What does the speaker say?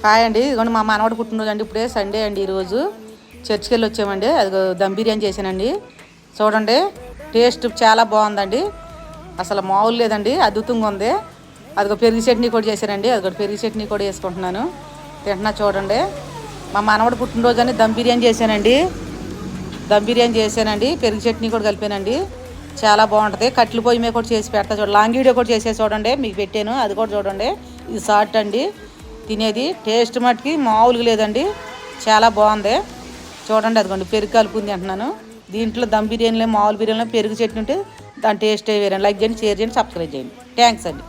Hi అండి, ఇదిగోండి మా మనవడు పుట్టినరోజు అండి. ఇప్పుడే సండే అండి, ఈరోజు చర్చికి వెళ్ళి వచ్చామండి. అది దమ్ బిర్యానీ చేశానండి. చూడండి, టేస్ట్ చాలా బాగుందండి, అసలు మామూలు లేదండి, అద్భుతంగా ఉంది. అదిగో పెరుగు చట్నీ కూడా చేశానండి, అదిగో పెరుగు చట్నీ కూడా వేసుకుంటున్నాను, తింటున్నా. చూడండి, మా మనవడు పుట్టినరోజు అని దమ్ బిర్యానీ చేశానండి. పెరుగు చట్నీ కూడా కలిపానండి, చాలా బాగుంటుంది. కట్టెల పొయ్యి మీద కూడా చేసి పెడతా. చూడండి, లాంగ్ వీడియో కూడా చేసేసి చూడండి, మీకు పెట్టాను, అది కూడా చూడండి. ఇది షార్ట్ అండి, తినేది టేస్ట్ మట్టుకి మామూలుగా లేదండి, చాలా బాగుంది. చూడండి, అదిగోండి పెరుగు కలుపుంది అంటున్నాను. దీంట్లో దమ్ బిర్యానీలో, మామూలు బిర్యానీలో పెరుగు చట్నీ ఉంటే దాని టేస్ట్ వేరే. లైక్ చేయండి, షేర్ చేయండి, సబ్స్క్రైబ్ చేయండి. థ్యాంక్స్ అండి.